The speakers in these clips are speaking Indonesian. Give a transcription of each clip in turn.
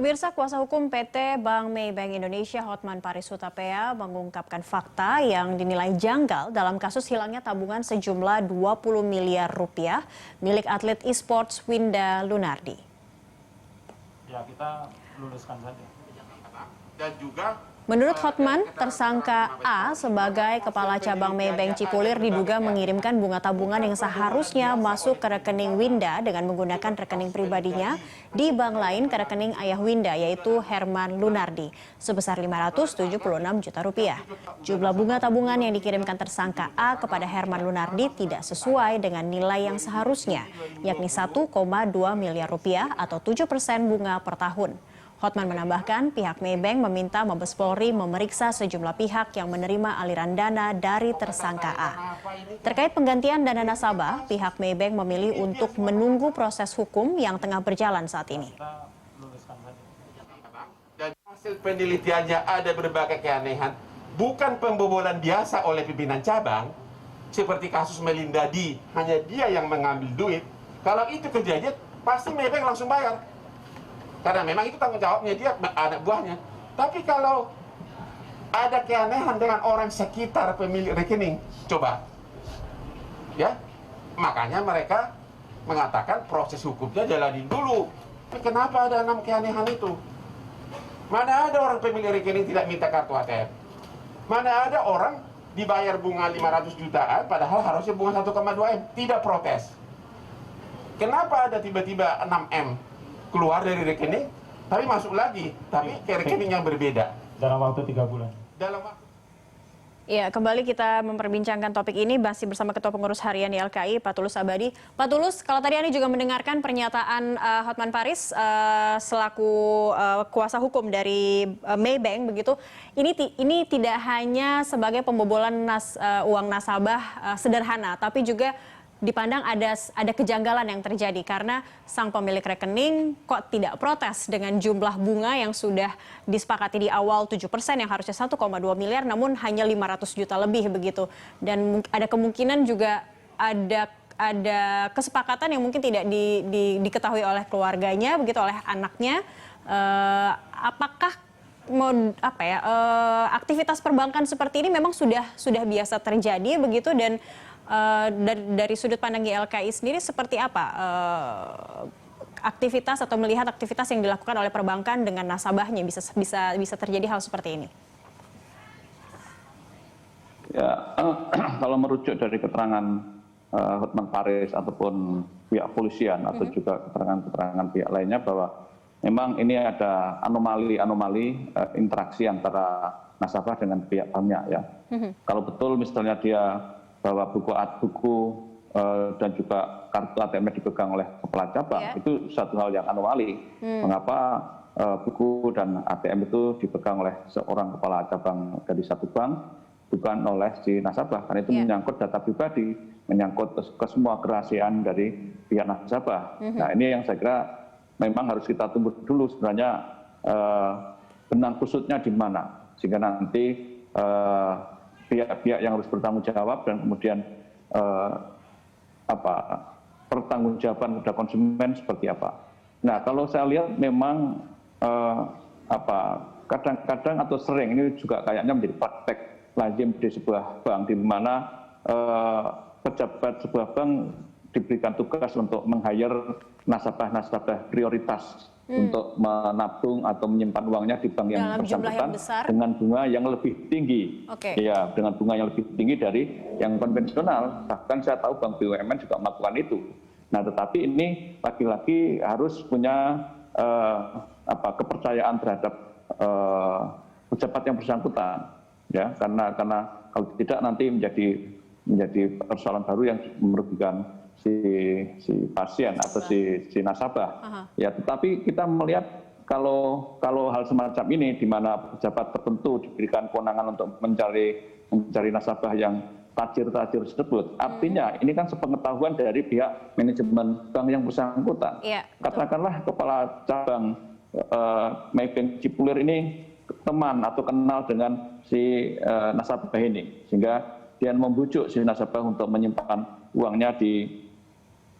Pemirsa, kuasa hukum PT Bank Maybank Indonesia Hotman Paris Hutapea mengungkapkan fakta yang dinilai janggal dalam kasus hilangnya tabungan sejumlah 20 miliar rupiah milik atlet e-sports Winda Lunardi. Ya, kita luluskan saja. Dan juga menurut Hotman, tersangka A sebagai kepala cabang Maybank Cipulir diduga mengirimkan bunga tabungan yang seharusnya masuk ke rekening Winda dengan menggunakan rekening pribadinya di bank lain ke rekening ayah Winda, yaitu Herman Lunardi, sebesar 576 juta rupiah. Jumlah bunga tabungan yang dikirimkan tersangka A kepada Herman Lunardi tidak sesuai dengan nilai yang seharusnya, yakni 1,2 miliar rupiah atau 7% bunga per tahun. Hotman menambahkan pihak Maybank meminta Mabes Polri memeriksa sejumlah pihak yang menerima aliran dana dari tersangka A. Terkait penggantian dana nasabah, pihak Maybank memilih untuk menunggu proses hukum yang tengah berjalan saat ini. Dan hasil penelitiannya ada berbagai keanehan, bukan pembobolan biasa oleh pimpinan cabang, seperti kasus Melinda D, hanya dia yang mengambil duit. Kalau itu kejadian, pasti Maybank langsung bayar. Karena memang itu tanggung jawabnya dia, anak buahnya. Tapi kalau ada keanehan dengan orang sekitar pemilik rekening, coba. Ya, makanya mereka mengatakan proses hukumnya jalanin dulu. Kenapa ada 6 keanehan itu? Mana ada orang pemilik rekening tidak minta kartu ATM? Mana ada orang dibayar bunga 500 jutaan, padahal harusnya bunga 1,2 M, tidak protes. Kenapa ada tiba-tiba 6 M? Keluar dari rekening, tapi masuk lagi, tapi ke rekening yang berbeda. Dalam waktu 3 bulan. Dalam waktu. Ya, kembali kita memperbincangkan topik ini masih bersama Ketua Pengurus Harian YLKI, Pak Tulus Abadi. Pak Tulus, kalau tadi Anda juga mendengarkan pernyataan Hotman Paris selaku kuasa hukum dari Maybank begitu, ini tidak hanya sebagai pembobolan uang nasabah sederhana, tapi juga dipandang ada kejanggalan yang terjadi karena sang pemilik rekening kok tidak protes dengan jumlah bunga yang sudah disepakati di awal 7% yang harusnya 1,2 miliar namun hanya 500 juta lebih begitu. Dan ada kemungkinan juga ada kesepakatan yang mungkin tidak diketahui oleh keluarganya begitu, oleh anaknya. Apakah aktivitas perbankan seperti ini memang sudah biasa terjadi begitu, dan dari sudut pandang YLKI sendiri seperti apa aktivitas atau melihat aktivitas yang dilakukan oleh perbankan dengan nasabahnya bisa terjadi hal seperti ini? Ya, kalau merujuk dari keterangan Hotman Paris ataupun pihak polisian atau juga keterangan-keterangan pihak lainnya bahwa memang ini ada anomali interaksi antara nasabah dengan pihak banknya ya. Kalau betul misalnya dia bahwa buku dan juga kartu ATM dipegang oleh kepala cabang, itu satu hal yang anomali. Mengapa buku dan ATM itu dipegang oleh seorang kepala cabang dari satu bank, bukan oleh si nasabah? Karena itu menyangkut data pribadi, menyangkut ke semua kerahasiaan dari pihak nasabah. Nah, ini yang saya kira memang harus kita tunggu dulu sebenarnya benang kusutnya di mana, sehingga nanti pihak-pihak yang harus bertanggung jawab dan kemudian pertanggungjawaban kepada konsumen seperti apa. Nah, kalau saya lihat memang kadang-kadang atau sering ini juga kayaknya menjadi praktek lazim di sebuah bank, di mana pejabat sebuah bank diberikan tugas untuk meng-hire nasabah-nasabah prioritas untuk menabung atau menyimpan uangnya di bank yang bersangkutan dengan bunga yang lebih tinggi. Ya, dengan bunga yang lebih tinggi dari yang konvensional. Bahkan saya tahu bank BUMN juga melakukan itu. Nah, tetapi ini lagi-lagi harus punya kepercayaan terhadap pejabat yang bersangkutan. Ya, karena kalau tidak nanti menjadi persoalan baru yang merugikan si pasien atau si nasabah. Ya, tetapi kita melihat kalau hal semacam ini di mana pejabat tertentu diberikan kewenangan untuk mencari nasabah yang tajir tersebut, artinya ini kan sepengetahuan dari pihak manajemen bank yang bersangkutan. Katakanlah kepala cabang Maybank Cipulir ini teman atau kenal dengan si nasabah ini, sehingga dia membujuk si nasabah untuk menyimpan uangnya di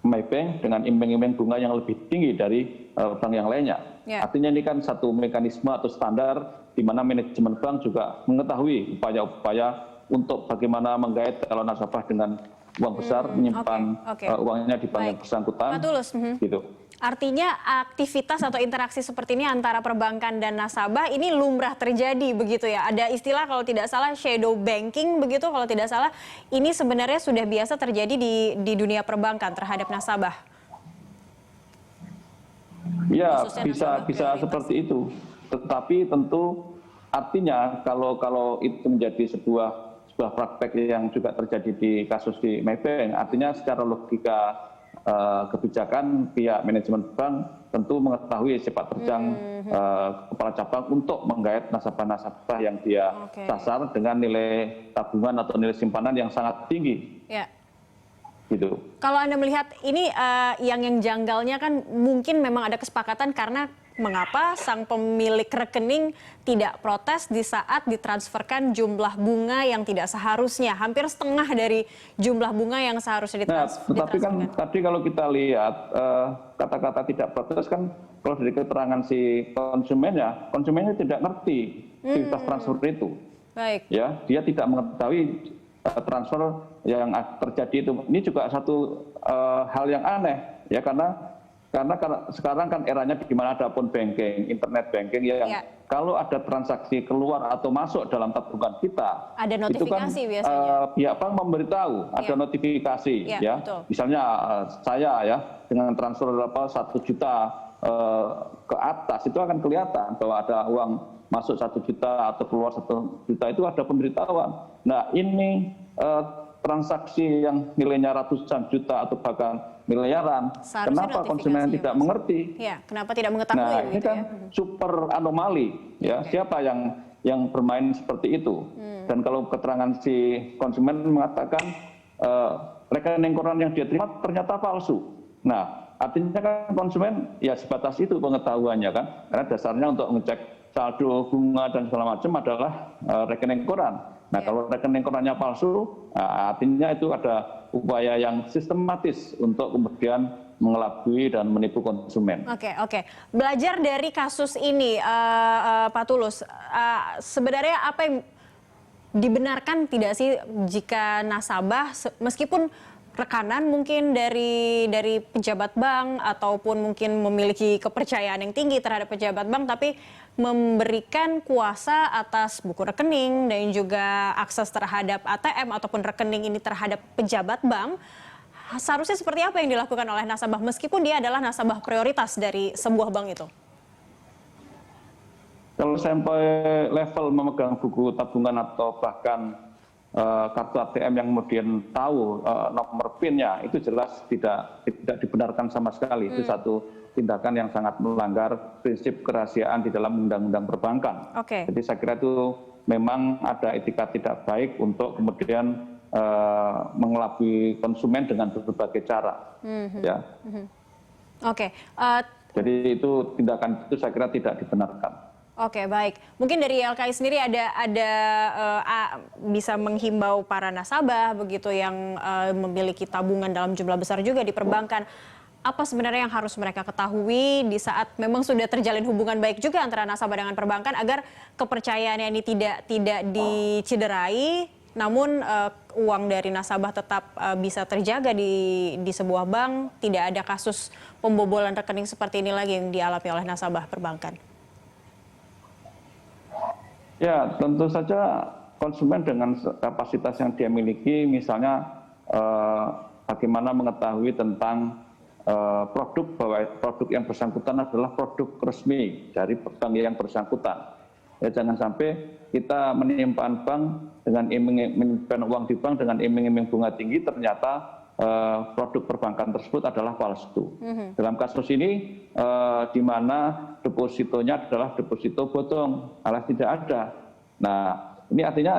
Maybank dengan iming-iming bunga yang lebih tinggi dari bank yang lainnya. Ya. Artinya ini kan satu mekanisme atau standar di mana manajemen bank juga mengetahui upaya-upaya untuk bagaimana menggait calon nasabah dengan uang besar, menyimpan uangnya di bank yang bersangkutan. Pak Tulus, gitu. artinya aktivitas atau interaksi seperti ini antara perbankan dan nasabah ini lumrah terjadi begitu ya. Ada istilah kalau tidak salah shadow banking begitu kalau tidak salah. Ini sebenarnya sudah biasa terjadi di dunia perbankan terhadap nasabah. Ya, Khususnya bisa nasabah prioritas. seperti itu. Tetapi tentu artinya kalau itu menjadi sebuah praktek yang juga terjadi di kasus di Maybank, artinya secara logika kebijakan pihak manajemen bank tentu mengetahui sepak terjang kepala cabang untuk menggait nasabah-nasabah yang dia sasar dengan nilai tabungan atau nilai simpanan yang sangat tinggi. Ya. Gitu. Kalau Anda melihat ini yang janggalnya kan mungkin memang ada kesepakatan karena mengapa sang pemilik rekening tidak protes di saat ditransferkan jumlah bunga yang tidak seharusnya, hampir setengah dari jumlah bunga yang seharusnya ditransferkan. Tetapi kan tadi kalau kita lihat kata-kata tidak protes kan kalau dari keterangan si konsumennya tidak ngerti aktivitas transfer itu. Baik. Ya, dia tidak mengetahui transfer yang terjadi itu. Ini juga satu hal yang aneh ya karena sekarang kan eranya di mana ada phone banking, internet banking yang kalau ada transaksi keluar atau masuk dalam tabungan kita, ada notifikasi itu kan biasanya. Pihak bank memberitahu ada notifikasi ya. Misalnya saya ya dengan transfer 1 juta ke atas itu akan kelihatan bahwa ada uang masuk 1 juta atau keluar 1 juta itu ada pemberitahuan. Nah ini transaksi yang nilainya ratusan juta atau bahkan miliaran, kenapa konsumen tidak mengerti? Ya, kenapa tidak mengetahui? Nah ini kan super anomali ya. Siapa yang bermain seperti itu? Dan kalau keterangan si konsumen mengatakan rekening koran yang dia terima ternyata palsu. Nah artinya kan konsumen ya sebatas itu pengetahuannya kan, karena dasarnya untuk ngecek saldo bunga dan segala macam adalah rekening koran. Nah kalau rekening korannya palsu, artinya itu ada upaya yang sistematis untuk kemudian mengelabui dan menipu konsumen. Oke. Belajar dari kasus ini, Pak Tulus, sebenarnya apa yang dibenarkan tidak sih jika nasabah meskipun rekanan mungkin dari pejabat bank ataupun mungkin memiliki kepercayaan yang tinggi terhadap pejabat bank tapi memberikan kuasa atas buku rekening dan juga akses terhadap ATM ataupun rekening ini terhadap pejabat bank, seharusnya seperti apa yang dilakukan oleh nasabah meskipun dia adalah nasabah prioritas dari sebuah bank itu? Kalau sampai level memegang buku tabungan atau bahkan kartu ATM yang kemudian tahu nomor PIN-nya, itu jelas tidak dibenarkan sama sekali. Itu satu tindakan yang sangat melanggar prinsip kerahasiaan di dalam undang-undang perbankan. Jadi saya kira itu memang ada etika tidak baik untuk kemudian mengelabui konsumen dengan berbagai cara. Ya. Jadi itu tindakan itu saya kira tidak dibenarkan. Oke, baik. Mungkin dari YLKI sendiri ada bisa menghimbau para nasabah begitu yang memiliki tabungan dalam jumlah besar juga di perbankan. Apa sebenarnya yang harus mereka ketahui di saat memang sudah terjalin hubungan baik juga antara nasabah dengan perbankan agar kepercayaannya ini tidak dicederai, namun uang dari nasabah tetap bisa terjaga di sebuah bank, tidak ada kasus pembobolan rekening seperti ini lagi yang dialami oleh nasabah perbankan. Ya, tentu saja konsumen dengan kapasitas yang dia miliki, misalnya bagaimana mengetahui tentang produk bahwa produk yang bersangkutan adalah produk resmi dari bank yang bersangkutan. Ya, jangan sampai kita menyimpan menyimpan uang di bank dengan iming-iming bunga tinggi, ternyata produk perbankan tersebut adalah palsu. Dalam kasus ini, di mana depositonya adalah deposito bodong, alias tidak ada. Nah, ini artinya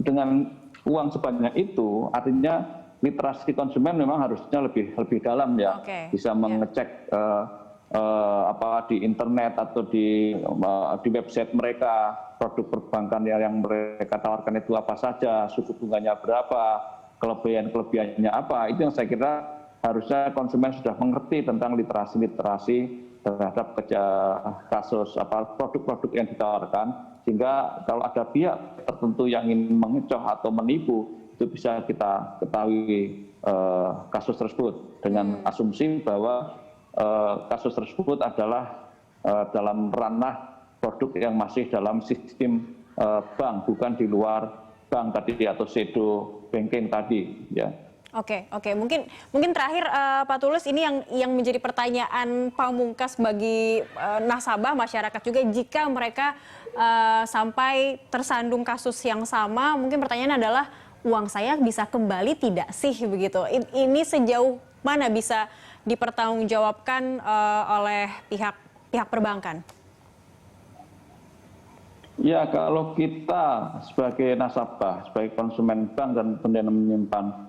dengan uang sebanyak itu, artinya literasi konsumen memang harusnya lebih dalam ya, bisa mengecek di internet atau di website mereka produk perbankan yang mereka tawarkan itu apa saja, suku bunganya berapa, kelebihannya apa, itu yang saya kira harusnya konsumen sudah mengerti tentang literasi terhadap kasus produk-produk yang ditawarkan, sehingga kalau ada pihak tertentu yang ingin mengecoh atau menipu, itu bisa kita ketahui kasus tersebut dengan asumsi bahwa kasus tersebut adalah dalam ranah produk yang masih dalam sistem bank, bukan di luar bank tadi atau shadow banking tadi, ya. Oke. Mungkin terakhir Pak Tulus, ini yang menjadi pertanyaan pamungkas bagi nasabah masyarakat juga, jika mereka sampai tersandung kasus yang sama, mungkin pertanyaannya adalah uang saya bisa kembali tidak sih begitu? Ini sejauh mana bisa dipertanggungjawabkan oleh pihak perbankan? Ya, kalau kita sebagai nasabah, sebagai konsumen bank dan pendana menyimpan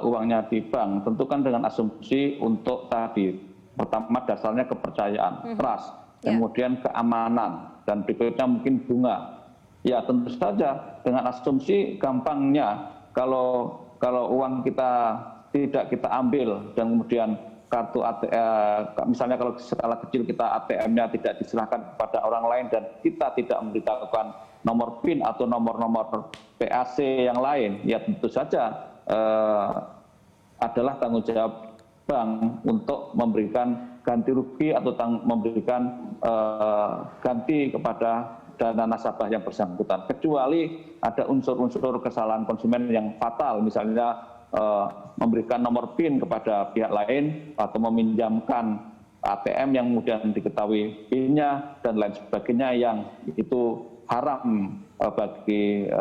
uangnya di bank, tentu kan dengan asumsi untuk tadi, pertama dasarnya kepercayaan, trust, kemudian keamanan, dan berikutnya mungkin bunga. Ya, tentu saja dengan asumsi gampangnya kalau uang kita tidak kita ambil dan kemudian kartu ATM, misalnya kalau skala kecil kita ATM-nya tidak diserahkan kepada orang lain dan kita tidak memberitahukan nomor PIN atau nomor-nomor PAC yang lain, ya tentu saja adalah tanggung jawab bank untuk memberikan ganti rugi atau memberikan ganti kepada dana nasabah yang bersangkutan, kecuali ada unsur-unsur kesalahan konsumen yang fatal, misalnya memberikan nomor PIN kepada pihak lain atau meminjamkan ATM yang kemudian diketahui PIN-nya dan lain sebagainya, yang itu haram bagi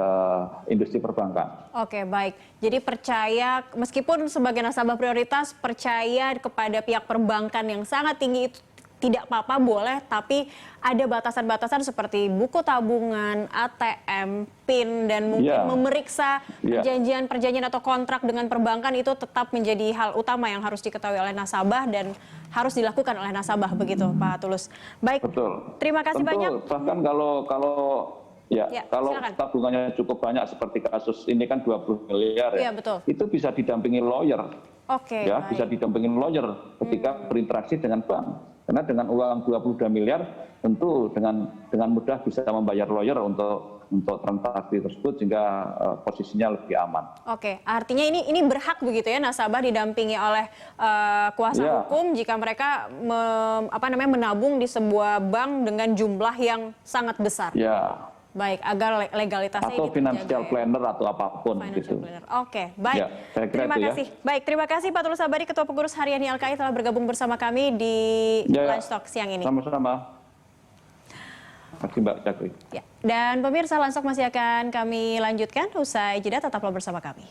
industri perbankan. Oke, baik. Jadi percaya, meskipun sebagai nasabah prioritas, percaya kepada pihak perbankan yang sangat tinggi itu tidak apa-apa, boleh, tapi ada batasan-batasan seperti buku tabungan, ATM, PIN, dan mungkin memeriksa perjanjian atau kontrak dengan perbankan itu tetap menjadi hal utama yang harus diketahui oleh nasabah dan harus dilakukan oleh nasabah, begitu Pak Tulus. Baik, betul. Terima kasih banyak. Bahkan kalau tabungannya cukup banyak seperti kasus ini kan 20 miliar ya, betul. Itu bisa didampingi lawyer. Oke, ya, bisa didampingi lawyer ketika berinteraksi dengan bank. Karena dengan uang 22 miliar tentu dengan mudah bisa membayar lawyer untuk transaksi tersebut, sehingga posisinya lebih aman. Oke, artinya ini berhak begitu ya nasabah didampingi oleh kuasa hukum jika mereka menabung di sebuah bank dengan jumlah yang sangat besar. Ya. Baik, agar legalitasnya atau ini financial terjaga, planner atau apapun gitu. Oke, baik. Ya, terima kasih. Baik, terima kasih Pak Tulus Abadi, Ketua Pengurus Harian YLKI, telah bergabung bersama kami di Lunch Talk siang ini. Sama-sama. Terima kasih Mbak Cakri. Ya. Dan pemirsa, Lunch Talk masih akan kami lanjutkan usai jeda, tetaplah bersama kami.